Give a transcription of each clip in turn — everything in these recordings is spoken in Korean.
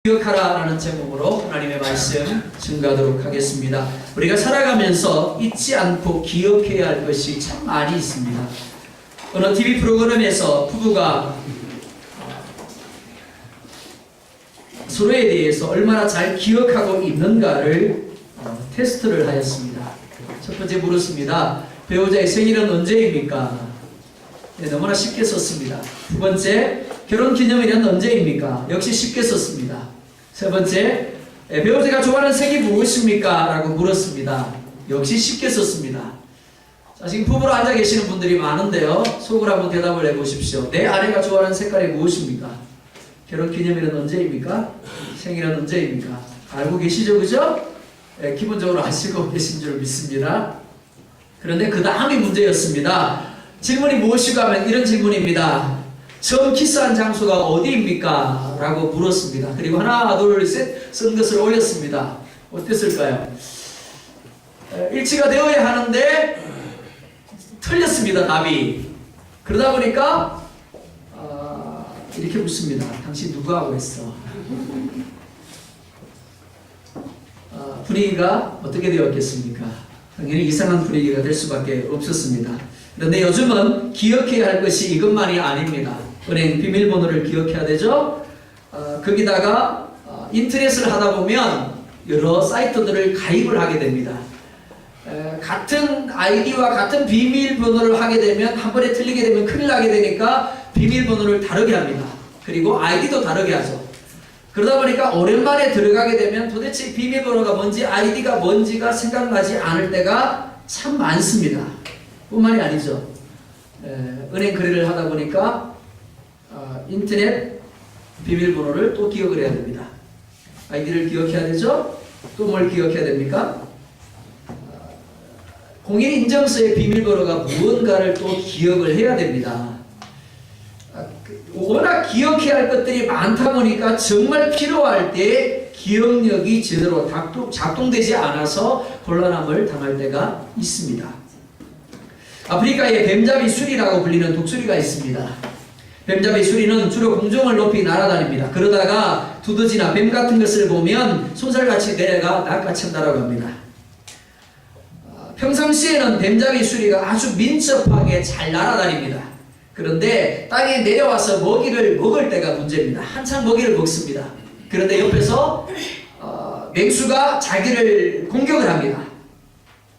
기억하라라는 제목으로 하나님의 말씀 증거하도록 하겠습니다. 우리가 살아가면서 잊지 않고 기억해야 할 것이 참 많이 있습니다. 어느 TV 프로그램에서 부부가 서로에 대해서 얼마나 잘 기억하고 있는가를 테스트를 하였습니다. 첫 번째 물었습니다. 배우자의 생일은 언제입니까? 네, 너무나 쉽게 썼습니다. 두 번째, 결혼기념일은 언제입니까? 역시 쉽게 썼습니다. 세 번째, 배우자가 좋아하는 색이 무엇입니까? 라고 물었습니다. 역시 쉽게 썼습니다. 자, 지금 부부로 앉아 계시는 분들이 많은데요. 속으로 한번 대답을 해보십시오. 내 아내가 좋아하는 색깔이 무엇입니까? 결혼기념일은 언제입니까? 생일은 언제입니까? 알고 계시죠? 그죠? 네, 기본적으로 아시고 계신 줄 믿습니다. 그런데 그 다음이 문제였습니다. 질문이 무엇이고 하면 이런 질문입니다. 처음 키스한 장소가 어디입니까? 라고 물었습니다. 그리고 하나 둘 셋 쓴 것을 올렸습니다. 어땠을까요? 일치가 되어야 하는데 틀렸습니다. 답이. 그러다 보니까 이렇게 묻습니다. 당신 누구하고 했어? 분위기가 어떻게 되었겠습니까? 당연히 이상한 분위기가 될 수밖에 없었습니다. 그런데 요즘은 기억해야 할 것이 이것만이 아닙니다. 은행 비밀번호를 기억해야 되죠. 거기다가 인터넷을 하다 보면 여러 사이트들을 가입을 하게 됩니다. 같은 아이디와 같은 비밀번호를 하게 되면 한 번에 틀리게 되면 큰일 나게 되니까 비밀번호를 다르게 합니다. 그리고 아이디도 다르게 하죠. 그러다 보니까 오랜만에 들어가게 되면 도대체 비밀번호가 뭔지 아이디가 뭔지가 생각나지 않을 때가 참 많습니다. 뿐만이 아니죠. 은행 거래를 하다 보니까 인터넷 비밀번호를 또 기억을 해야 됩니다. 아이디를 기억해야 되죠. 또 뭘 기억해야 됩니까? 공인인증서의 비밀번호가 무언가를 또 기억을 해야 됩니다. 워낙 기억해야 할 것들이 많다 보니까 정말 필요할 때 기억력이 제대로 작동되지 않아서 곤란함을 당할 때가 있습니다. 아프리카에 뱀잡이 수리라고 불리는 독수리가 있습니다. 뱀잡이 수리는 주로 공중을 높이 날아다닙니다. 그러다가 두더지나 뱀 같은 것을 보면 손살같이 내려가 낚아챈다라고 합니다. 평상시에는 뱀잡이 수리가 아주 민첩하게 잘 날아다닙니다. 그런데 땅에 내려와서 먹이를 먹을 때가 문제입니다. 한창 먹이를 먹습니다. 그런데 옆에서 맹수가 자기를 공격을 합니다.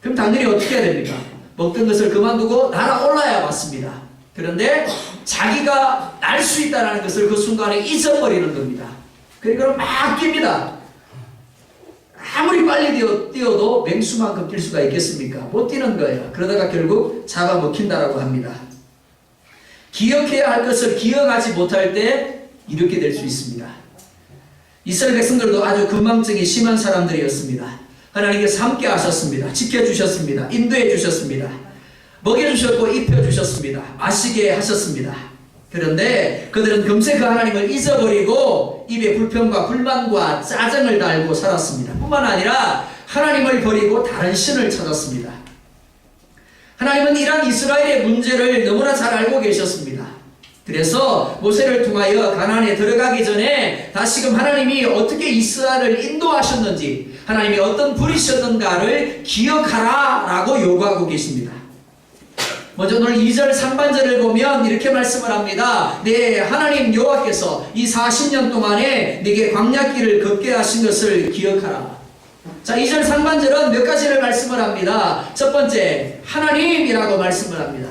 그럼 당연히 어떻게 해야 됩니까? 먹던 것을 그만두고 날아올라야 맞습니다. 그런데 자기가 날 수 있다는 것을 그 순간에 잊어버리는 겁니다. 그러니까 막 뜁니다. 아무리 빨리 뛰어도 맹수만큼 뛸 수가 있겠습니까? 못 뛰는 거예요. 그러다가 결국 잡아먹힌다라고 합니다. 기억해야 할 것을 기억하지 못할 때 이렇게 될 수 있습니다. 이스라엘 백성들도 아주 건망증이 심한 사람들이었습니다. 하나님께서 함께 하셨습니다. 지켜주셨습니다. 인도해 주셨습니다. 먹여주셨고 입혀주셨습니다. 마시게 하셨습니다. 그런데 그들은 금세 그 하나님을 잊어버리고 입에 불평과 불만과 짜증을 달고 살았습니다. 뿐만 아니라 하나님을 버리고 다른 신을 찾았습니다. 하나님은 이러한 이스라엘의 문제를 너무나 잘 알고 계셨습니다. 그래서 모세를 통하여 가나안에 들어가기 전에 다시금 하나님이 어떻게 이스라엘을 인도하셨는지 하나님이 어떤 분이셨는가를 기억하라 라고 요구하고 계십니다. 먼저 오늘 2절 상반절을 보면 이렇게 말씀을 합니다. 네, 하나님 여호와께서 이 40년 동안에 네게 광야길을 걷게 하신 것을 기억하라. 자, 2절 상반절은 몇 가지를 말씀을 합니다. 첫 번째, 하나님이라고 말씀을 합니다.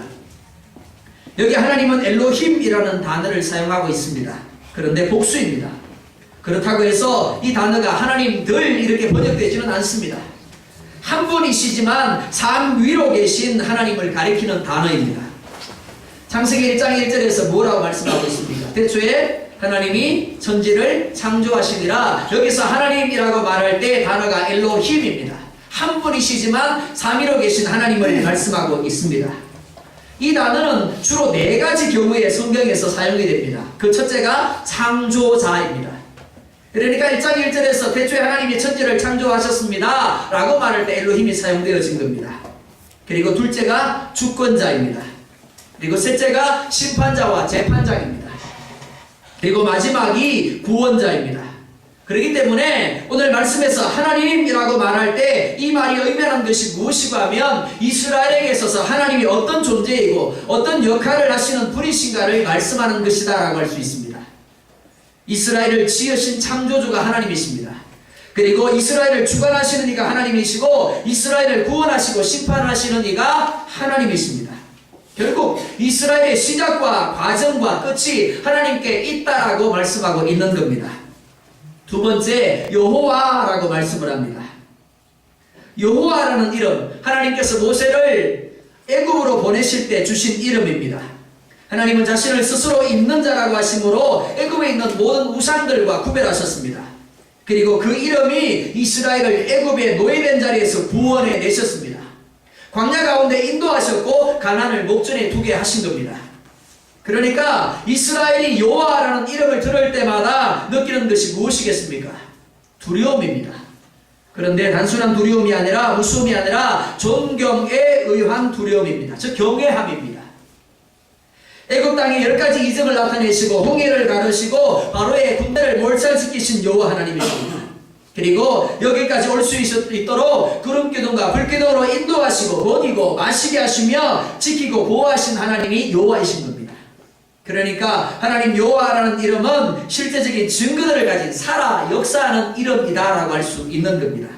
여기 하나님은 엘로힘이라는 단어를 사용하고 있습니다. 그런데 복수입니다. 그렇다고 해서 이 단어가 하나님들 이렇게 번역되지는 않습니다. 한 분이시지만 산 위로 계신 하나님을 가리키는 단어입니다. 창세기 1장 1절에서 뭐라고 말씀하고 있습니까? 태초에 하나님이 천지를 창조하시니라. 여기서 하나님이라고 말할 때 단어가 엘로힘입니다. 한 분이시지만 삼위로 계신 하나님을 말씀하고 있습니다. 이 단어는 주로 4가지 경우에 성경에서 사용이 됩니다. 그 첫째가 창조자입니다. 그러니까 1장 1절에서 태초에 하나님이 천지를 창조하셨습니다 라고 말할 때 엘로힘이 사용되어진 겁니다. 그리고 둘째가 주권자입니다. 그리고 셋째가 심판자와 재판장입니다. 그리고 마지막이 구원자입니다. 그렇기 때문에 오늘 말씀에서 하나님이라고 말할 때 이 말이 의미하는 것이 무엇이고 하면 이스라엘에게 있어서 하나님이 어떤 존재이고 어떤 역할을 하시는 분이신가를 말씀하는 것이다 라고 할 수 있습니다. 이스라엘을 지으신 창조주가 하나님이십니다. 그리고 이스라엘을 주관하시는 이가 하나님이시고 이스라엘을 구원하시고 심판하시는 이가 하나님이십니다. 결국 이스라엘의 시작과 과정과 끝이 하나님께 있다라고 말씀하고 있는 겁니다. 두 번째, 여호와라고 말씀을 합니다. 여호와라는 이름, 하나님께서 모세를 애굽으로 보내실 때 주신 이름입니다. 하나님은 자신을 스스로 있는 자라고 하심으로 애굽에 있는 모든 우상들과 구별하셨습니다. 그리고 그 이름이 이스라엘을 애굽의 노예된 자리에서 구원해 내셨습니다. 광야 가운데 인도하셨고 가나안을 목전에 두게 하신 겁니다. 그러니까 이스라엘이 여호와라는 이름을 들을 때마다 느끼는 것이 무엇이겠습니까? 두려움입니다. 그런데 단순한 두려움이 아니라 무서움이 아니라 존경에 의한 두려움입니다. 즉 경외함입니다. 애굽 땅에 10가지 이적을 나타내시고 홍해를 가르시고 바로의 군대를 몰살시키신 여호와 하나님이십니다. 그리고 여기까지 올 수 있도록 구름기둥과 불기둥으로 인도하시고 먹이고 마시게 하시며 지키고 보호하신 하나님이 여호와이신 겁니다. 그러니까 하나님 여호와라는 이름은 실제적인 증거들을 가진 살아 역사하는 이름이다라고 할 수 있는 겁니다.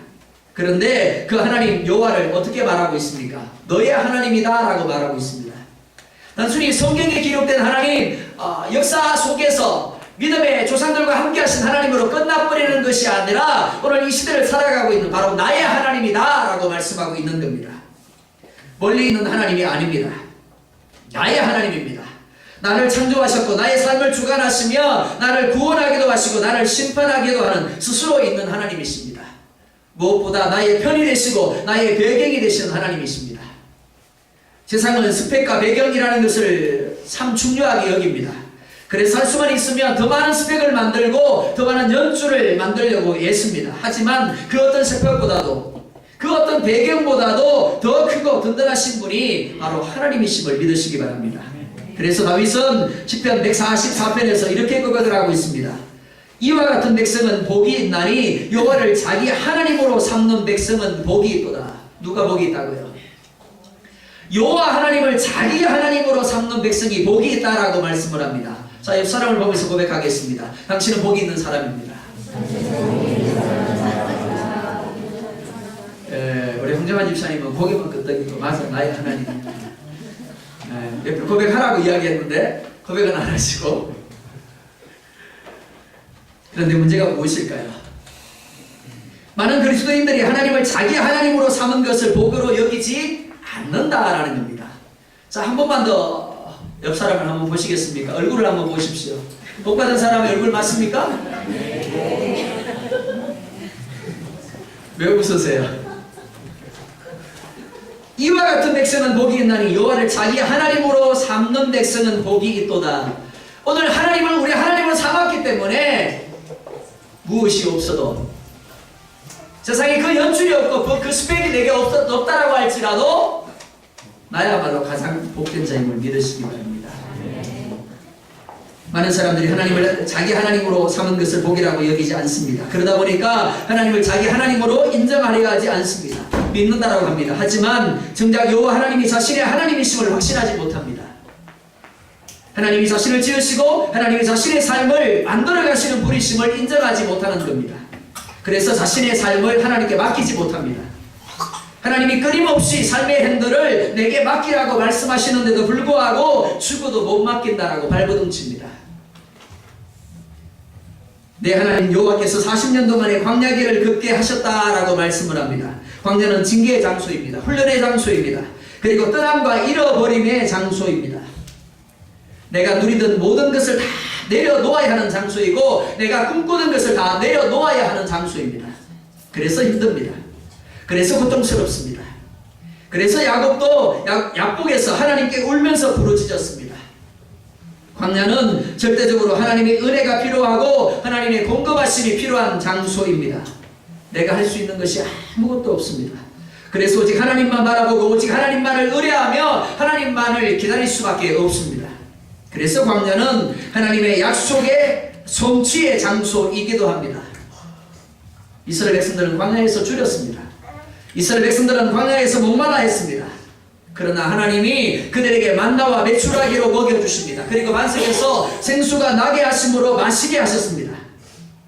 그런데 그 하나님 여호와를 어떻게 말하고 있습니까? 너의 하나님이다라고 말하고 있습니다. 단순히 성경에 기록된 하나님 역사 속에서 믿음의 조상들과 함께 하신 하나님으로 끝나버리는 것이 아니라 오늘 이 시대를 살아가고 있는 바로 나의 하나님이다 라고 말씀하고 있는 겁니다. 멀리 있는 하나님이 아닙니다. 나의 하나님입니다. 나를 창조하셨고 나의 삶을 주관하시며 나를 구원하기도 하시고 나를 심판하기도 하는 스스로 있는 하나님이십니다. 무엇보다 나의 편이 되시고 나의 배경이 되시는 하나님이십니다. 세상은 스펙과 배경이라는 것을 참 중요하게 여깁니다. 그래서 할 수만 있으면 더 많은 스펙을 만들고 더 많은 연주를 만들려고 애씁니다. 하지만 그 어떤 스펙보다도 그 어떤 배경보다도 더 크고 든든하신 분이 바로 하나님이심을 믿으시기 바랍니다. 그래서 다윗은 시편 144편에서 이렇게 고백을 하고 있습니다. 이와 같은 백성은 복이 있나니 여호와를 자기 하나님으로 삼는 백성은 복이 있도다. 누가 복이 있다고요? 여호와 하나님을 자기 하나님으로 삼는 백성이 복이 있다라고 말씀을 합니다. 자, 옆 사람을 보면서 고백하겠습니다. 당신은 복이 있는 사람입니다. 우리 홍정환 집사님은 고개만 끄덕이고 맞아 나의 하나님. 옆에 고백하라고 이야기했는데 고백은 안 하시고. 그런데 문제가 무엇일까요? 많은 그리스도인들이 하나님을 자기 하나님으로 삼은 것을 복으로 여기지 않는다라는 겁니다. 자, 한 번만 더 옆 사람을 한번 보시겠습니까? 얼굴을 한번 보십시오. 복 받은 사람의 얼굴 맞습니까? 왜 웃으세요? 이와 같은 백성은 복이 있나니 여호와를 자기 하나님으로 삼는 백성은 복이 있도다. 오늘 하나님을 우리 하나님으로 삼았기 때문에 무엇이 없어도 세상에 그 연출이 없고 그 스펙이 내게 없다라고 할지라도 나야말로 가장 복된 자임을 믿으시기 바랍니다. 많은 사람들이 하나님을 자기 하나님으로 삼은 것을 복이라고 여기지 않습니다. 그러다 보니까 하나님을 자기 하나님으로 인정하려 하지 않습니다. 믿는다라고 합니다. 하지만 정작 여호와 하나님이 자신의 하나님이심을 확신하지 못합니다. 하나님이 자신을 지으시고 하나님이 자신의 삶을 만들어 가시는 분이심을 인정하지 못하는 겁니다. 그래서 자신의 삶을 하나님께 맡기지 못합니다. 하나님이 끊임없이 삶의 핸들을 내게 맡기라고 말씀하시는데도 불구하고 죽어도 못 맡긴다라고 발버둥칩니다. 내 하나님 여호와께서 40년 동안의 광야길을 걷게 하셨다라고 말씀을 합니다. 광야는 징계의 장소입니다. 훈련의 장소입니다. 그리고 떠남과 잃어버림의 장소입니다. 내가 누리던 모든 것을 다 내려놓아야 하는 장소이고 내가 꿈꾸는 것을 다 내려놓아야 하는 장소입니다. 그래서 힘듭니다. 그래서 고통스럽습니다. 그래서 야곱도 약복에서 하나님께 울면서 부르짖었습니다. 광야는 절대적으로 하나님의 은혜가 필요하고 하나님의 공급하심이 필요한 장소입니다. 내가 할 수 있는 것이 아무것도 없습니다. 그래서 오직 하나님만 바라보고 오직 하나님만을 의뢰하며 하나님만을 기다릴 수밖에 없습니다. 그래서 광야는 하나님의 약속의 성취의 장소이기도 합니다. 이스라엘 백성들은 광야에서 줄였습니다. 이스라엘 백성들은 광야에서 목말라 했습니다. 그러나 하나님이 그들에게 만나와 메추라기로 먹여주십니다. 그리고 반석에서 생수가 나게 하심으로 마시게 하셨습니다.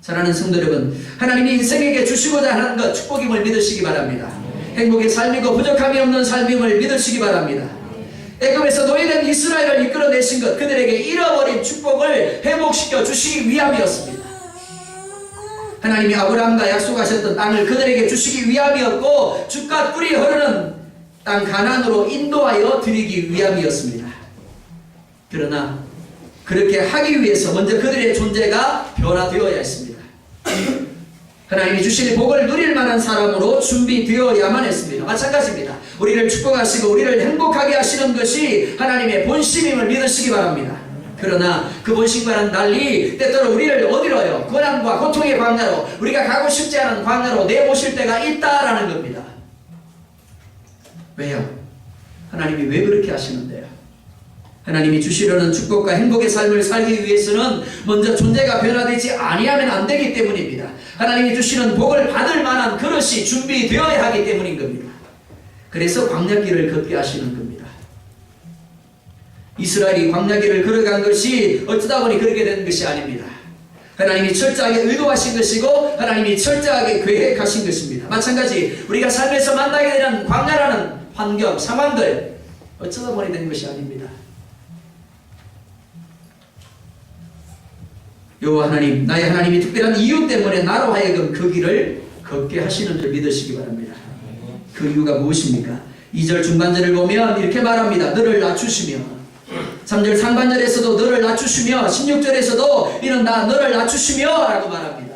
사랑하는 성도 여러분, 하나님이 인생에게 주시고자 하는 것 축복임을 믿으시기 바랍니다. 행복의 삶이고 부족함이 없는 삶임을 믿으시기 바랍니다. 애굽에서 노예된 이스라엘을 이끌어내신 것, 그들에게 잃어버린 축복을 회복시켜 주시기 위함이었습니다. 하나님이 아브라함과 약속하셨던 땅을 그들에게 주시기 위함이었고 죽과 꿀이 흐르는 땅 가나안으로 인도하여 드리기 위함이었습니다. 그러나 그렇게 하기 위해서 먼저 그들의 존재가 변화되어야 했습니다. 하나님이 주신 복을 누릴 만한 사람으로 준비되어야만 했습니다. 마찬가지입니다. 우리를 축복하시고 우리를 행복하게 하시는 것이 하나님의 본심임을 믿으시기 바랍니다. 그러나 그 본심과는 달리 때때로 우리를 어디로요? 고난과 고통의 광야로, 우리가 가고 싶지 않은 광야로 내모실 때가 있다라는 겁니다. 왜요? 하나님이 왜 그렇게 하시는데요? 하나님이 주시려는 축복과 행복의 삶을 살기 위해서는 먼저 존재가 변화되지 아니하면 안 되기 때문입니다. 하나님이 주시는 복을 받을 만한 그릇이 준비되어야 하기 때문인 겁니다. 그래서 광야길을 걷게 하시는 겁니다. 이스라엘이 광야길을 걸어간 것이 어쩌다 보니 그렇게 된 것이 아닙니다. 하나님이 철저하게 의도하신 것이고 하나님이 철저하게 계획하신 것입니다. 마찬가지 우리가 삶에서 만나게 되는 광야라는 환경, 상황들 어쩌다 보니 된 것이 아닙니다. 여호와 하나님, 나의 하나님이 특별한 이유 때문에 나로 하여금 그 길을 걷게 하시는 줄 믿으시기 바랍니다. 그 이유가 무엇입니까? 2절 중반절을 보면 이렇게 말합니다. 너를 낮추시며, 3절 상반절에서도 너를 낮추시며, 16절에서도 이는 나 너를 낮추시며 라고 말합니다.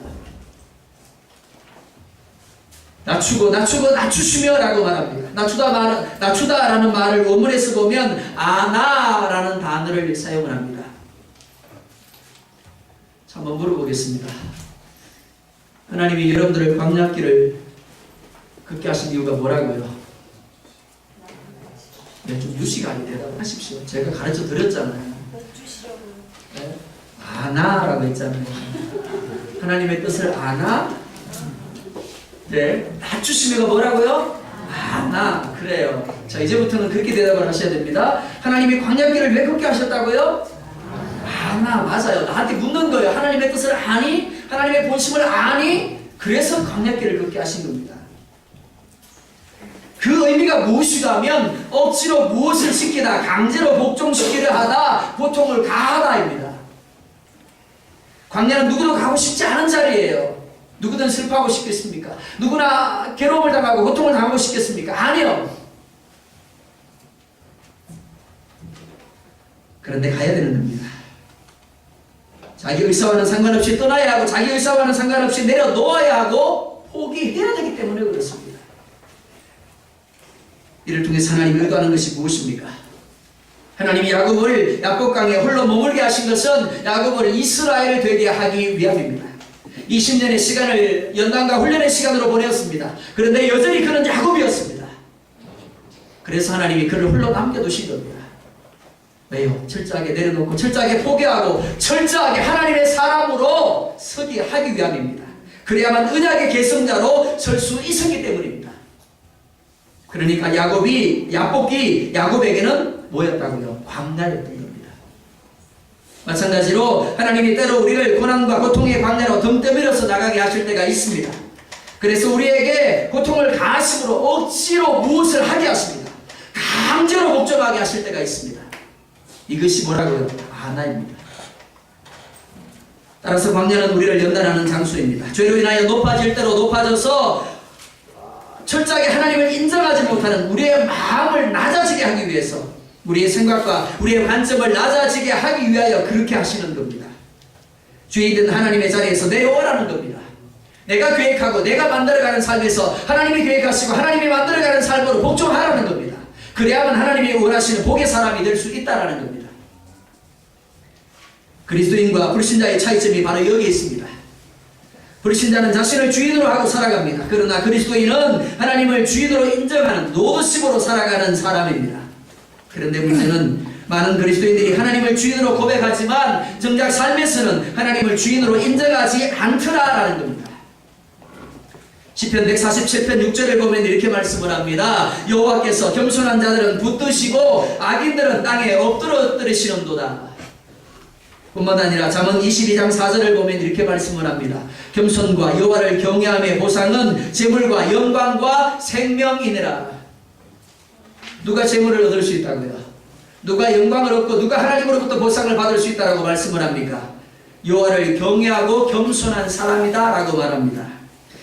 낮추시며 라고 말합니다. 낮추다라는 말을 원문에서 보면 아나라는 단어를 사용을 합니다. 한번 물어보겠습니다. 하나님이 여러분들을 광야길을 걷게 하신 이유가 뭐라고요? 네, 좀 유시가 아니 대답하십시오. 제가 가르쳐 드렸잖아요. 네? 아나라고 했잖아요. 하나님의 뜻을 아나? 네, 낮추시면가 뭐라고요? 아나. 그래요. 자, 이제부터는 그렇게 대답을 하셔야 됩니다. 하나님이 광야길을 왜 걷게 하셨다고요? 아나. 맞아요. 나한테 묻는 거예요. 하나님의 뜻을 아니? 하나님의 본심을 아니? 그래서 광야길을 걷게 하신 겁니다. 그 의미가 무엇이냐면 억지로 무엇을 시키다, 강제로 복종시키려 하다, 고통을 가하다입니다. 광야는 누구도 가고 싶지 않은 자리예요. 누구든 슬퍼하고 싶겠습니까? 누구나 괴로움을 당하고 고통을 당하고 싶겠습니까? 아니요. 그런데 가야 되는 겁니다. 자기 의사와는 상관없이 떠나야 하고 자기 의사와는 상관없이 내려놓아야 하고 포기해야 되기 때문에 그렇습니다. 이를 통해서 하나님이 의도하는 것이 무엇입니까? 하나님이 야곱강에 홀로 머물게 하신 것은 야곱을 이스라엘이 되게 하기 위함입니다. 20년의 시간을 연단과 훈련의 시간으로 보냈습니다. 그런데 여전히 그는 야곱이었습니다. 그래서 하나님이 그를 홀로 남겨두신 겁니다. 왜요? 철저하게 내려놓고 철저하게 포기하고 철저하게 하나님의 사람으로 서게 하기 위함입니다. 그래야만 언약의 계승자로 설 수 있었기 때문입니다. 그러니까 야곱에게는 뭐였다고요? 광야였던 겁니다. 마찬가지로 하나님이 때로 우리를 고난과 고통의 광야로 등 떠밀어서 나가게 하실 때가 있습니다. 그래서 우리에게 고통을 가하심으로 억지로 무엇을 하게 하십니다. 강제로 복종하게 하실 때가 있습니다. 이것이 뭐라고요? 아나입니다. 따라서 광야는 우리를 연단하는 장소입니다. 죄로 인하여 높아질 대로 높아져서 철저하게 하나님을 인정하지 못하는 우리의 마음을 낮아지게 하기 위해서, 우리의 생각과 우리의 관점을 낮아지게 하기 위하여 그렇게 하시는 겁니다. 주에 있는 하나님의 자리에서 내려오라는 겁니다. 내가 계획하고 내가 만들어가는 삶에서 하나님이 계획하시고 하나님이 만들어가는 삶으로 복종하라는 겁니다. 그래야만 하나님이 원하시는 복의 사람이 될 수 있다는 겁니다. 그리스도인과 불신자의 차이점이 바로 여기에 있습니다. 불신자는 자신을 주인으로 하고 살아갑니다. 그러나 그리스도인은 하나님을 주인으로 인정하는 노드십으로 살아가는 사람입니다. 그런데 문제는 많은 그리스도인들이 하나님을 주인으로 고백하지만 정작 삶에서는 하나님을 주인으로 인정하지 않더라라는 겁니다. 시편 147편 6절을 보면 이렇게 말씀을 합니다. 여호와께서 겸손한 자들은 붙드시고 악인들은 땅에 엎드러뜨리시는도다. 뿐만 아니라 잠언 22장 4절을 보면 이렇게 말씀을 합니다. 겸손과 여호와를 경외함의 보상은 재물과 영광과 생명이니라. 누가 재물을 얻을 수 있다고요? 누가 영광을 얻고 누가 하나님으로부터 보상을 받을 수 있다라고 말씀을 합니까? 여호와를 경외하고 겸손한 사람이다 라고 말합니다.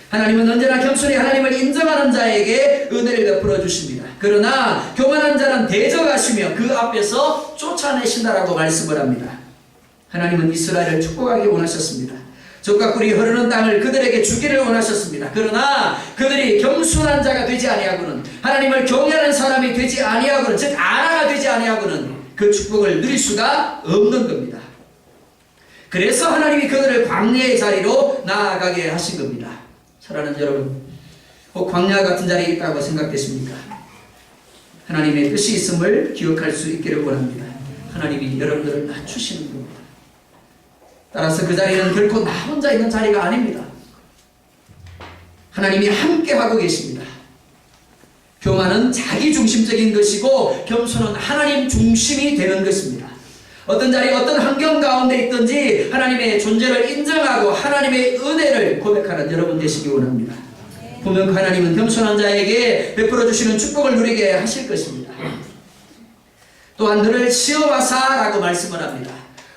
하나님은 언제나 겸손히 하나님을 인정하는 자에게 은혜를 베풀어 주십니다. 그러나 교만한 자는 대적하시며 그 앞에서 쫓아내신다라고 말씀을 합니다. 하나님은 이스라엘을 축복하기 원하셨습니다. 젖과 꿀이 흐르는 땅을 그들에게 주기를 원하셨습니다. 그러나 그들이 겸손한 자가 되지 아니하고는, 하나님을 경외하는 사람이 되지 아니하고는, 즉 아나가 되지 아니하고는 그 축복을 누릴 수가 없는 겁니다. 그래서 하나님이 그들을 광야의 자리로 나아가게 하신 겁니다. 사랑하는 여러분, 혹 광야 같은 자리에 있다고 생각되십니까? 하나님의 뜻이 있음을 기억할 수 있기를 원합니다. 하나님이 여러분들을 낮추시는 겁니다. 따라서 그 자리는 결코 나 혼자 있는 자리가 아닙니다. 하나님이 함께 하고 계십니다. 교만은 자기 중심적인 것이고 겸손은 하나님 중심이 되는 것입니다. 어떤 자리, 어떤 환경 가운데 있든지 하나님의 존재를 인정하고 하나님의 은혜를 고백하는 여러분 되시기 원합니다. 분명 하나님은 겸손한 자에게 베풀어 주시는 축복을 누리게 하실 것입니다. 또한 너를 시험하사라고 말씀을 합니다.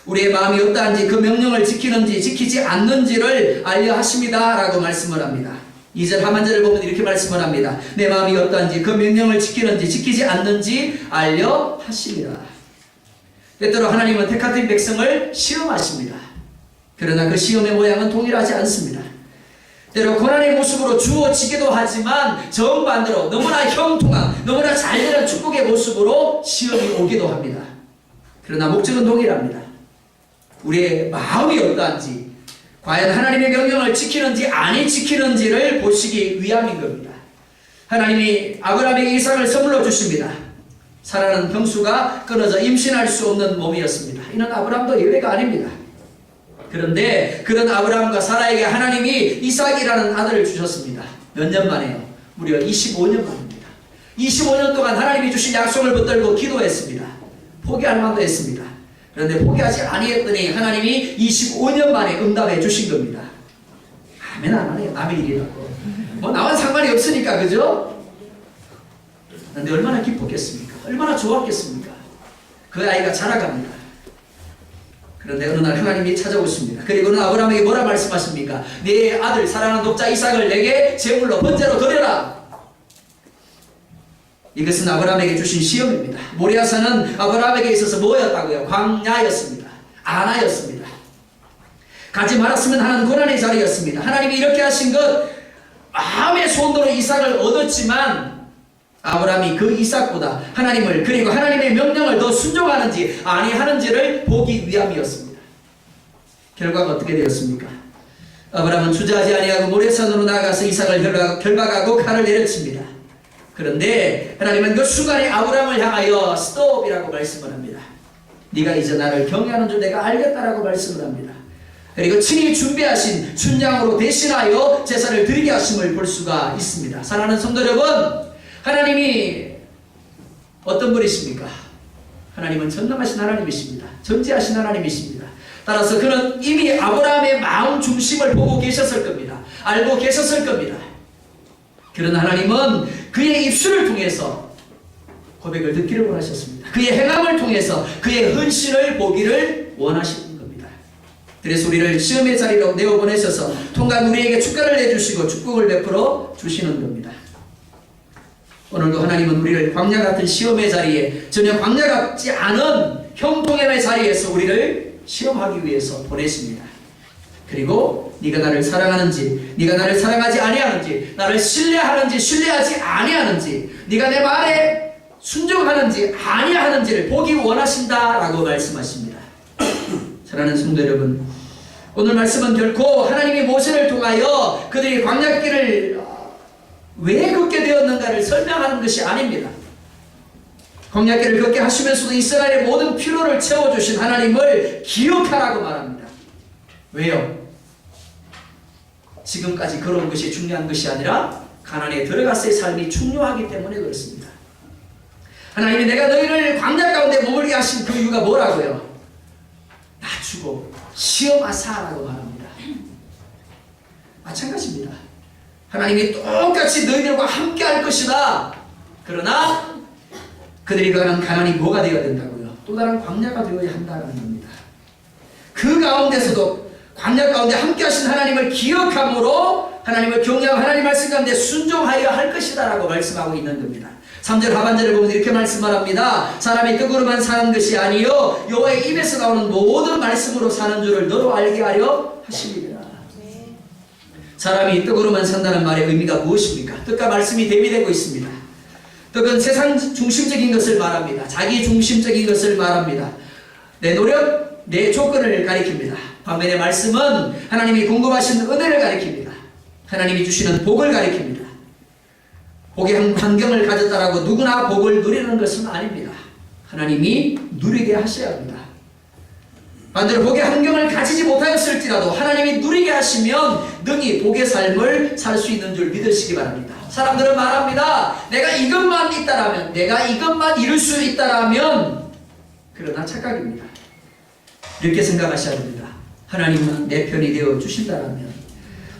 우리의 마음이 어떠한지 그 명령을 지키는지 지키지 않는지를 알려 하십니다 라고 말씀을 합니다. 2절 하반절을 보면 이렇게 말씀을 합니다. 내 마음이 어떠한지 그 명령을 지키는지 지키지 않는지 알려 하십니다. 때때로 하나님은 택하신 백성을 시험하십니다. 그러나 그 시험의 모양은 동일하지 않습니다. 때로 고난의 모습으로 주어지기도 하지만 정반대로 너무나 형통한, 너무나 잘되는 축복의 모습으로 시험이 오기도 합니다. 그러나 목적은 동일합니다. 우리의 마음이 어떠한지, 과연 하나님의 명령을 지키는지 아니 지키는지를 보시기 위함인 겁니다. 하나님이 아브라함에게 이삭을 선물로 주십니다. 사라는 경수가 끊어져 임신할 수 없는 몸이었습니다. 이는 아브라함도 예외가 아닙니다. 그런데 그런 아브라함과 사라에게 하나님이 이삭이라는 아들을 주셨습니다. 몇 년 만에요? 무려 25년 만입니다. 25년 동안 하나님이 주신 약속을 붙들고 기도했습니다. 포기할 만도 했습니다. 그런데 포기하지 아니했더니 하나님이 25년 만에 응답해 주신 겁니다. 아멘 안 하네요. 남의 일이라고. 뭐 나와 상관이 없으니까, 그죠? 그런데 얼마나 기뻤겠습니까? 얼마나 좋았겠습니까? 그 아이가 자라갑니다. 그런데 어느 날 하나님이 찾아오십니다. 그리고는 아브라함에게 뭐라 말씀하십니까? 네 아들 사랑하는 독자 이삭을 내게 제물로 번제로 드려라. 이것은 아브라함에게 주신 시험입니다. 모리아산은 아브라함에게 있어서 뭐였다고요? 광야였습니다. 아나였습니다. 가지 말았으면 하는 고난의 자리였습니다. 하나님이 이렇게 하신 것, 마음의 소원대로 이삭을 얻었지만 아브라함이 그 이삭보다 하나님을, 그리고 하나님의 명령을 더 순종하는지 아니하는지를 보기 위함이었습니다. 결과가 어떻게 되었습니까? 아브라함은 주저하지 아니하고 모리아산으로 나아가서 이삭을 결박하고 칼을 내려칩니다. 그런데 하나님은 그 순간에 아브라함을 향하여 스톱이라고 말씀을 합니다. 네가 이제 나를 경외하는 줄 내가 알겠다라고 말씀을 합니다. 그리고 친히 준비하신 순양으로 대신하여 제사를 드리게 하심을 볼 수가 있습니다. 사랑하는 성도 여러분, 하나님이 어떤 분이십니까? 하나님은 전능하신 하나님이십니다. 전지하신 하나님이십니다. 따라서 그는 이미 아브라함의 마음 중심을 보고 계셨을 겁니다. 알고 계셨을 겁니다. 그러나 하나님은 그의 입술을 통해서 고백을 듣기를 원하셨습니다. 그의 행함을 통해서 그의 헌신을 보기를 원하시는 겁니다. 그래서 우리를 시험의 자리로 내어보내셔서 통간 우리에게 축가를 내주시고 축복을 베풀어 주시는 겁니다. 오늘도 하나님은 우리를 광야 같은 시험의 자리에, 전혀 광야 같지 않은 형통함의 자리에서 우리를 시험하기 위해서 보내십니다. 그리고 네가 나를 사랑하는지, 네가 나를 사랑하지 아니하는지, 나를 신뢰하는지 신뢰하지 아니하는지, 네가 내 말에 순종하는지 아니하는지를 보기 원하신다라고 말씀하십니다. 사랑하는 성도 여러분, 오늘 말씀은 결코 하나님이 모세를 통하여 그들이 광야길을 왜 걷게 되었는가를 설명하는 것이 아닙니다. 광야길을 걷게 하시면서도 이스라엘의 모든 필요를 채워주신 하나님을 기억하라고 말합니다. 왜요? 지금까지 걸어온 것이 중요한 것이 아니라 가나안에 들어갔을 삶이 중요하기 때문에 그렇습니다. 하나님이 내가 너희를 광야 가운데 머물게 하신 그 이유가 뭐라고요? 낮추고 시험하사라고 말합니다. 마찬가지입니다. 하나님이 똑같이 너희들과 함께 할 것이다. 그러나 그들이 가는 가난이 뭐가 되어야 된다고요? 또 다른 광야가 되어야 한다는 겁니다. 그 가운데서도 광야 가운데 함께 하신 하나님을 기억함으로 하나님을 경외하고 하나님 말씀 가운데 순종하여야 할 것이다 라고 말씀하고 있는 겁니다. 3절 하반절을 보면 이렇게 말씀합니다. 사람이 떡으로만 사는 것이 아니요 여호와의 입에서 나오는 모든 말씀으로 사는 줄을 너로 알게 하려 하심이라. 사람이 떡으로만 산다는 말의 의미가 무엇입니까? 떡과 말씀이 대비되고 있습니다. 떡은 세상 중심적인 것을 말합니다. 자기 중심적인 것을 말합니다. 내 노력, 내 조건을 가리킵니다. 반면에 말씀은 하나님이 공급하신 은혜를 가리킵니다. 하나님이 주시는 복을 가리킵니다. 복의 환경을 가졌다라고 누구나 복을 누리는 것은 아닙니다. 하나님이 누리게 하셔야 합니다. 반대로 복의 환경을 가지지 못하였을지라도 하나님이 누리게 하시면 능히 복의 삶을 살 수 있는 줄 믿으시기 바랍니다. 사람들은 말합니다. 내가 이것만 있다라면, 내가 이것만 이룰 수 있다라면, 그러나 착각입니다. 이렇게 생각하셔야 됩니다. 하나님은 내 편이 되어 주신다라면,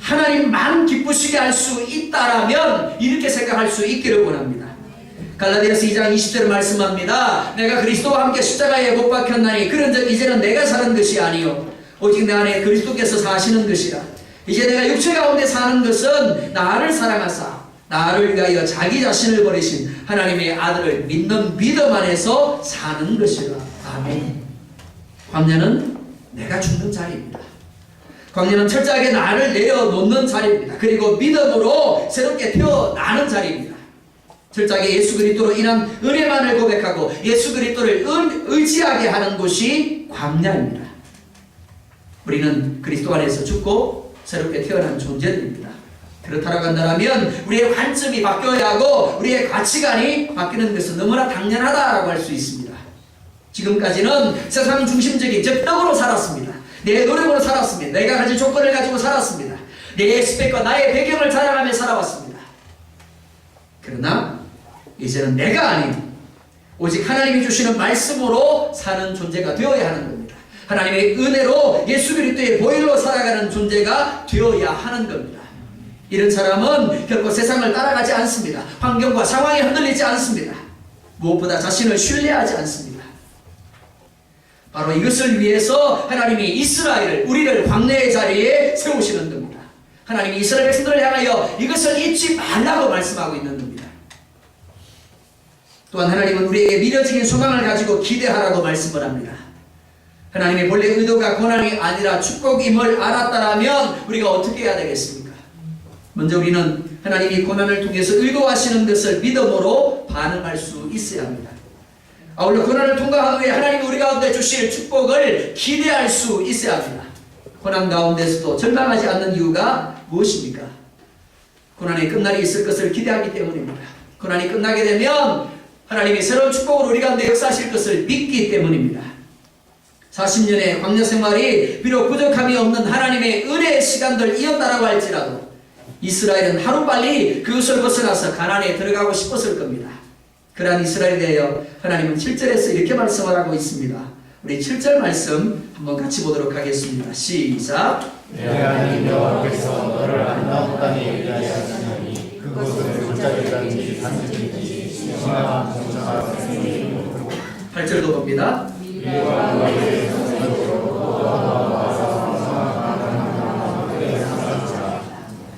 하나님만 기쁘시게 할 수 있다라면 이렇게 생각할 수 있기를 원합니다. 갈라디아서 2장 20절을 말씀합니다. 내가 그리스도와 함께 십자가에 못 박혔나니 그런즉 이제는 내가 사는 것이 아니요 오직 내 안에 그리스도께서 사시는 것이라. 이제 내가 육체 가운데 사는 것은 나를 사랑하사 나를 위하여 자기 자신을 버리신 하나님의 아들을 믿는 믿음 안에서 사는 것이라. 아멘. 광야는 내가 죽는 자리입니다. 광야는 철저하게 나를 내려놓는 자리입니다. 그리고 믿음으로 새롭게 태어나는 자리입니다. 철저하게 예수 그리스도로 인한 은혜만을 고백하고 예수 그리스도를 의지하게 하는 곳이 광야입니다. 우리는 그리스도 안에서 죽고 새롭게 태어난 존재들입니다. 그렇다고 한다면 우리의 관점이 바뀌어야 하고 우리의 가치관이 바뀌는 것은 너무나 당연하다라고 할 수 있습니다. 지금까지는 세상 중심적인 즉 떡으로 살았습니다. 내 노력으로 살았습니다. 내가 가진 조건을 가지고 살았습니다. 내 스펙과 나의 배경을 자랑하며 살아왔습니다. 그러나 이제는 내가 아닌 오직 하나님이 주시는 말씀으로 사는 존재가 되어야 하는 겁니다. 하나님의 은혜로 예수 그리스도의 보혈로 살아가는 존재가 되어야 하는 겁니다. 이런 사람은 결코 세상을 따라가지 않습니다. 환경과 상황에 흔들리지 않습니다. 무엇보다 자신을 신뢰하지 않습니다. 바로 이것을 위해서 하나님이 이스라엘을 우리를 광야의 자리에 세우시는 겁니다. 하나님이 이스라엘 백성들을 향하여 이것을 잊지 말라고 말씀하고 있는 겁니다. 또한 하나님은 우리에게 미래적인 소망을 가지고 기대하라고 말씀을 합니다. 하나님의 본래 의도가 고난이 아니라 축복임을 알았다라면 우리가 어떻게 해야 되겠습니까? 먼저 우리는 하나님이 고난을 통해서 의도하시는 것을 믿음으로 반응할 수 있어야 합니다. 아울러 고난을 통과한 후에 하나님이 우리 가운데 주실 축복을 기대할 수 있어야 합니다. 고난 가운데서도 절망하지 않는 이유가 무엇입니까? 고난이 끝날이 있을 것을 기대하기 때문입니다. 고난이 끝나게 되면 하나님이 새로운 축복으로 우리 가운데 역사하실 것을 믿기 때문입니다. 40년의 광야 생활이 비록 부족함이 없는 하나님의 은혜의 시간들이었다라고 할지라도 이스라엘은 하루빨리 그것을 벗어나서 가나안에 들어가고 싶었을 겁니다. 그러한 이스라엘에 대하여 하나님은 7절에서 이렇게 말씀을 하고 있습니다. 우리 7절 말씀 한번 같이 보도록 하겠습니다. 시작. 내 하나님 여호와께서 너를 아름다운 땅에 이르게 하시나니 그것은 골짜기라든지 산지든지 시원한 공사가 있으니 8절도 봅니다.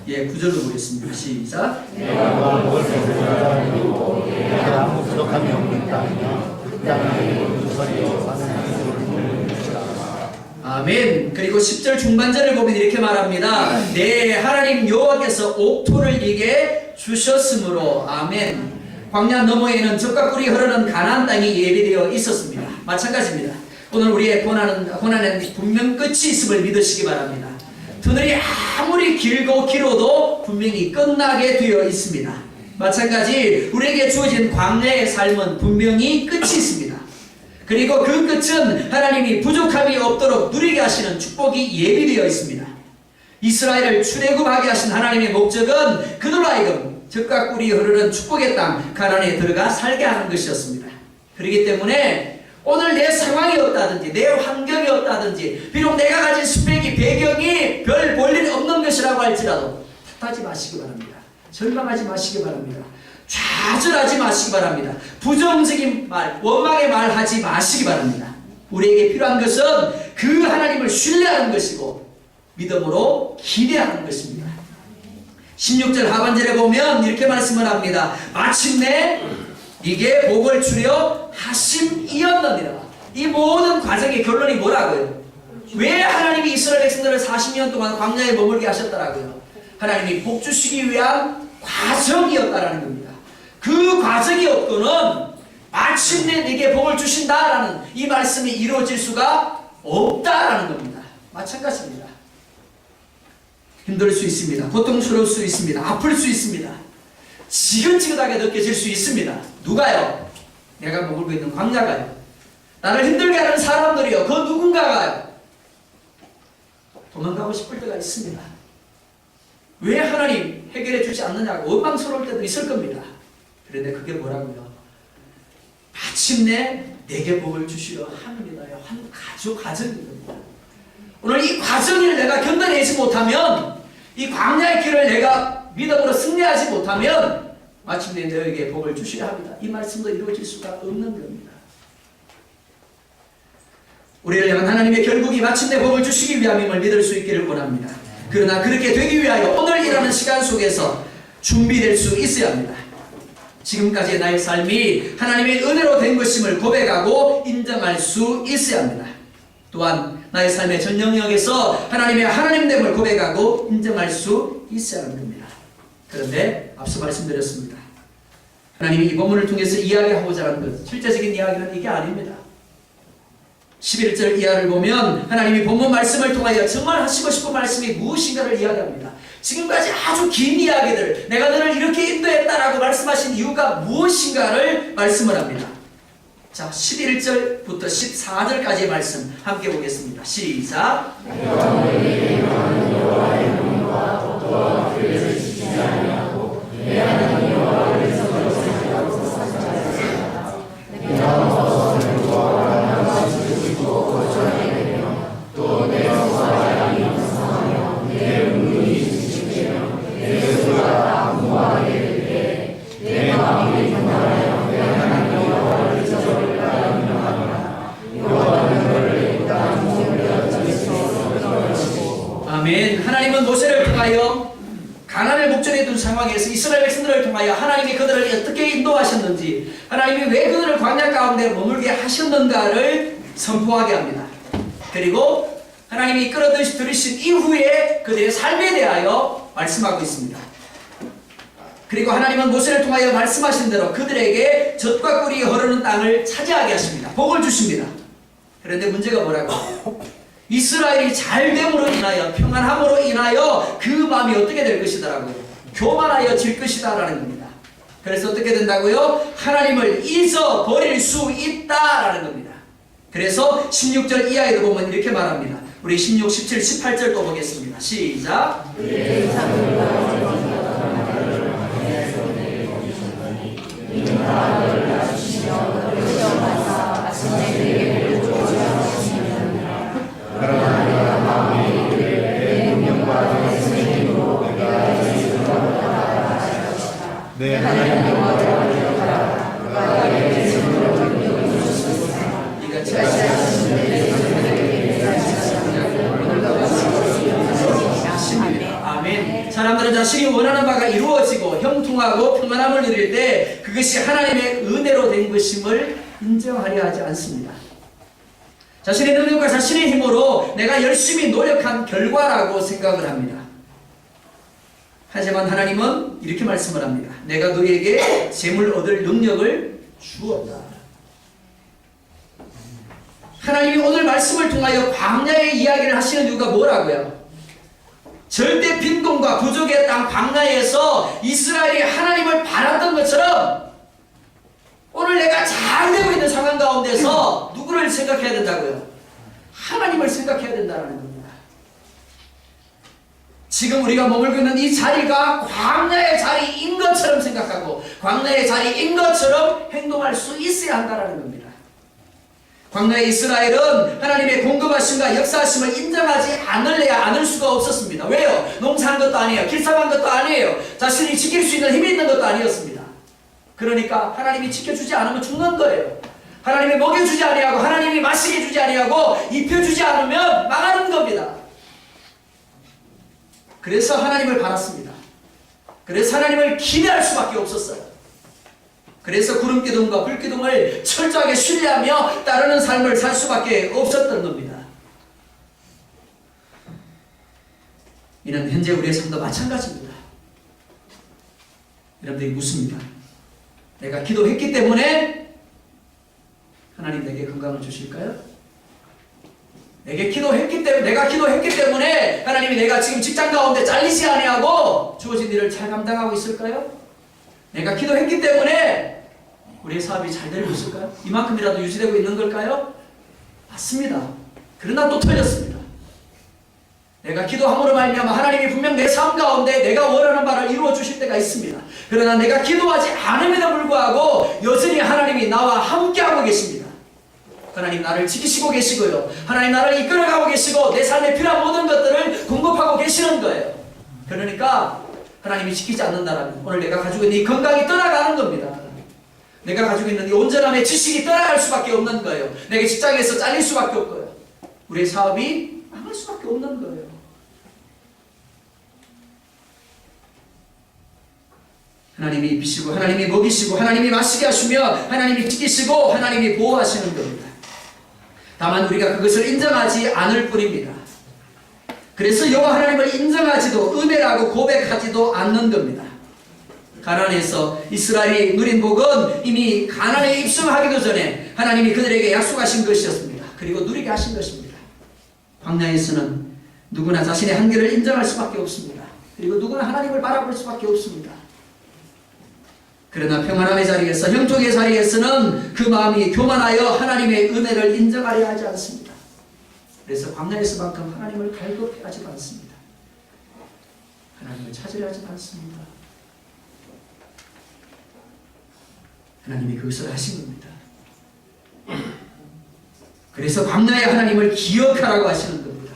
예, 9절도 보겠습니다. 시작. 내가 너를 무엇을 부족하고 내가 아무 부족함이 없는 땅이며 그 땅에 모든 소리요 사는 이스를 보는 것이다. 아멘. 그리고 10절 중반절을 보면 이렇게 말합니다. 내 하나님 여호와께서 옥토를 이게 주셨으므로 아멘. 광야 너머에는 젖과 꿀이 흐르는 가나안 땅이 예비되어 있었습니다. 마찬가지입니다. 오늘 우리의 고난은 분명 끝이 있음을 믿으시기 바랍니다. 터널이 아무리 길고 길어도 분명히 끝나게 되어 있습니다. 마찬가지 우리에게 주어진 광야의 삶은 분명히 끝이 있습니다. 그리고 그 끝은 하나님이 부족함이 없도록 누리게 하시는 축복이 예비되어 있습니다. 이스라엘을 출애굽하게 하신 하나님의 목적은 그들로 하여금 젖과 꿀이 흐르는 축복의 땅 가나안에 들어가 살게 하는 것이었습니다. 그렇기 때문에 오늘 내 상황이 없다든지 내 환경이 없다든지 비록 내가 가진 스펙이 배경이 별 볼일 없는 것이라고 할지라도 탓하지 마시기 바랍니다. 절망하지 마시기 바랍니다. 좌절하지 마시기 바랍니다. 부정적인 말, 원망의 말 하지 마시기 바랍니다. 우리에게 필요한 것은 그 하나님을 신뢰하는 것이고 믿음으로 기대하는 것입니다. 16절 하반절에 보면 이렇게 말씀을 합니다. 마침내 이게 복을 주려 하심이었느니라. 이 모든 과정의 결론이 뭐라고요? 왜 하나님이 이스라엘 백성들을 40년 동안 광야에 머물게 하셨더라고요? 하나님이 복 주시기 위한 과정이었다라는 겁니다. 그 과정이 없고는 마침내 네게 복을 주신다라는 이 말씀이 이루어질 수가 없다라는 겁니다. 마찬가지입니다. 힘들 수 있습니다. 고통스러울 수 있습니다. 아플 수 있습니다. 지긋지긋하게 느껴질 수 있습니다. 누가요? 내가 머물고 있는 광야가요? 나를 힘들게 하는 사람들이요? 그 누군가가요? 도망가고 싶을 때가 있습니다. 왜 하나님 해결해 주지 않느냐고 원망스러울 때도 있을 겁니다. 그런데 그게 뭐라고요? 마침내 내게 복을 주시려 함이니다요. 한 과정인 겁니다. 오늘 이 과정을 내가 견뎌내지 못하면, 이 광야의 길을 내가 믿음으로 승리하지 못하면 마침내 너에게 복을 주시려 합니다. 이 말씀도 이루어질 수가 없는 겁니다. 우리를 향한 하나님의 결국이 마침내 복을 주시기 위함임을 믿을 수 있기를 원합니다. 그러나 그렇게 되기 위하여 오늘이라는 시간 속에서 준비될 수 있어야 합니다. 지금까지의 나의 삶이 하나님의 은혜로 된 것임을 고백하고 인정할 수 있어야 합니다. 또한 나의 삶의 전 영역에서 하나님의 하나님됨을 고백하고 인정할 수 있어야 합니다. 그런데 앞서 말씀드렸습니다. 하나님이 이 본문을 통해서 이야기하고자 하는 것, 실제적인 이야기는 이게 아닙니다. 11절 이하를 보면 하나님이 본문 말씀을 통하여 정말 하시고 싶은 말씀이 무엇인가를 이야기합니다. 지금까지 아주 긴 이야기들, 내가 너를 이렇게 인도했다라고 말씀하신 이유가 무엇인가를 말씀을 합니다. 자, 11절부터 14절까지의 말씀 함께 보겠습니다. 시작. 아멘. 하나님은 모세를 통하여 가나안을 목전에 둔 상황에서 이스라엘 백성들을 통하여 하나님이 그들을 어떻게 인도하셨는지, 하나님이 왜 그들을 광야 가운데 머물게 하셨는가를 선포하게 합니다. 그리고 하나님이 이끌어 들이신 이후에 그들의 삶에 대하여 말씀하고 있습니다. 그리고 하나님은 모세를 통하여 말씀하신 대로 그들에게 젖과 꿀이 흐르는 땅을 차지하게 하십니다. 복을 주십니다. 그런데 문제가 뭐라고? 이스라엘이 잘됨으로 인하여, 평안함으로 인하여 그 마음이 어떻게 될 것이더라고요? 교만하여질 것이다라는 겁니다. 그래서 어떻게 된다고요? 하나님을 잊어버릴 수 있다라는 겁니다. 그래서 16절 이하에도 보면 이렇게 말합니다. 우리 16, 17, 18절 또 보겠습니다. 시작. 내 하나님 아멘. 사람들은 자신이 원하는 바가 이루어지고 형통하고 평안함을 누릴 때 그것이 하나님의 은혜로 된 것임을 인정하려 하지 않습니다. 자신의 능력과 자신의 힘으로 내가 열심히 노력한 결과라고 생각을 합니다. 하지만 하나님은 이렇게 말씀을 합니다. 내가 너희에게 재물 얻을 능력을 주었다. 하나님이 오늘 말씀을 통하여 광야의 이야기를 하시는 이유가 뭐라고요? 절대 빈곤과 부족의 땅 광야에서 이스라엘이 하나님을 바랐던 것처럼 오늘 내가 잘 되고 있는 상황 가운데서 누구를 생각해야 된다고요? 하나님을 생각해야 된다는 겁니다. 지금 우리가 머물고 있는 이 자리가 광야의 자리인 것처럼 생각하고 광야의 자리인 것처럼 행동할 수 있어야 한다는 겁니다. 광야의 이스라엘은 하나님의 공급하심과 역사하심을 인정하지 않을 수가 없었습니다. 왜요? 농사한 것도 아니에요. 길쌈한 것도 아니에요. 자신이 지킬 수 있는 힘이 있는 것도 아니었습니다. 그러니까 하나님이 지켜주지 않으면 죽는 거예요. 하나님이 먹여주지 아니하고 하나님이 마시게 주지 아니하고 입혀주지 않으면 망하는 겁니다. 그래서 하나님을 바랐습니다. 그래서 하나님을 기대할 수밖에 없었어요. 그래서 구름기둥과 불기둥을 철저하게 신뢰하며 따르는 삶을 살 수밖에 없었던 겁니다. 이는 현재 우리의 삶도 마찬가지입니다. 여러분들이 묻습니다. 내가 기도했기 때문에 하나님 내게 건강을 주실까요? 내가 기도했기 때문에 하나님이 내가 지금 직장 가운데 잘리지 아니하고 주어진 일을 잘 감당하고 있을까요? 내가 기도했기 때문에 우리의 사업이 잘 되고 있을까요? 이만큼이라도 유지되고 있는 걸까요? 맞습니다. 그러나 또 틀렸습니다. 내가 기도함으로 말미암아 하나님이 분명 내 삶 가운데 내가 원하는 바를 이루어 주실 때가 있습니다. 그러나 내가 기도하지 않음에도 불구하고 여전히 하나님이 나와 함께하고 계십니다. 하나님 나를 지키시고 계시고요. 하나님 나를 이끌어가고 계시고 내 삶에 필요한 모든 것들을 공급하고 계시는 거예요. 그러니까 하나님이 지키지 않는다면 오늘 내가 가지고 있는 이 건강이 떠나가는 겁니다. 내가 가지고 있는 이 온전함의 지식이 떠나갈 수밖에 없는 거예요. 내게 직장에서 잘릴 수밖에 없고요. 우리의 사업이 망할 수밖에 없는 거예요. 하나님이 입히시고 하나님이 먹이시고 하나님이 마시게 하시며 하나님이 지키시고 하나님이 보호하시는 겁니다. 다만 우리가 그것을 인정하지 않을 뿐입니다. 그래서 여호와 하나님을 인정하지도 은혜라고 고백하지도 않는 겁니다. 가나안에서 이스라엘이 누린 복은 이미 가나안에 입성하기도 전에 하나님이 그들에게 약속하신 것이었습니다. 그리고 누리게 하신 것입니다. 광야에서는 누구나 자신의 한계를 인정할 수밖에 없습니다. 그리고 누구나 하나님을 바라볼 수밖에 없습니다. 그러나 평안함의 자리에서 형통의 자리에서는 그 마음이 교만하여 하나님의 은혜를 인정하려 하지 않습니다. 그래서 광야에서만큼 하나님을 갈급해하지 않습니다. 하나님을 찾으려 하지 않습니다. 하나님이 그것을 하신 겁니다. 그래서 광야의 하나님을 기억하라고 하시는 겁니다.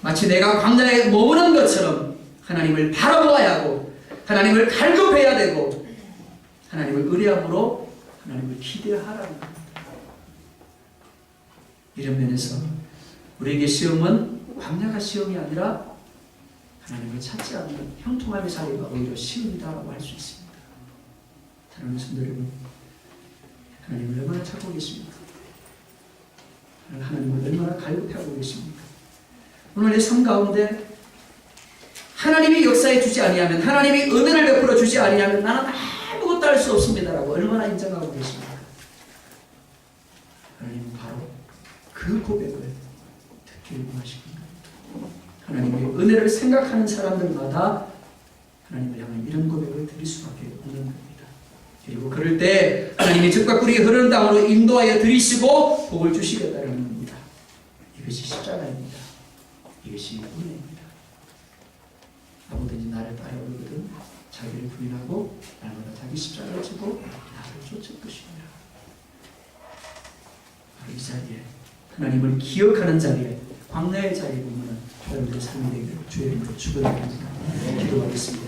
마치 내가 광야에 머무는 것처럼 하나님을 바라보아야 하고 하나님을 갈급해야 되고 하나님을 의뢰함으로 하나님을 기대하라는 겁니다. 이런 면에서 우리에게 시험은 광야가 시험이 아니라 하나님을 찾지 않는 형통함의 자리가 오히려 시험이다라고 할 수 있습니다. 사랑하는 성도 여러분, 하나님을 얼마나 찾고 계십니까? 하나님을 얼마나 갈급해하고 계십니까? 오늘 내 삶 가운데 하나님이 역사해 주지 아니하면, 하나님이 은혜를 베풀어 주지 아니하면 나는 아무것도 할 수 없습니다라고 얼마나 인정하고 계십니까? 하나님은 바로 그 고백을 듣기를 원하십니다. 하나님의 은혜를 생각하는 사람들마다 하나님을 향한 이런 고백을 드릴 수밖에 없는 겁니다. 그리고 그럴 때 하나님이 젖과 꿀이 흐르는 땅으로 인도하여 드리시고 복을 주시겠다는 겁니다. 이것이 십자가입니다. 이것이 은혜입니다. 아무든지 나를 따라오거든 자기를 부인하고 날마다 자기 십자가를 지고 나를 쫓을 것이니라. 바로 이 자리에 하나님을 기억하는 자리에 광야의 자리에 보면 여러분들의 삶이 되기를 주의 이름으로 축원드립니다. 기도하겠습니다.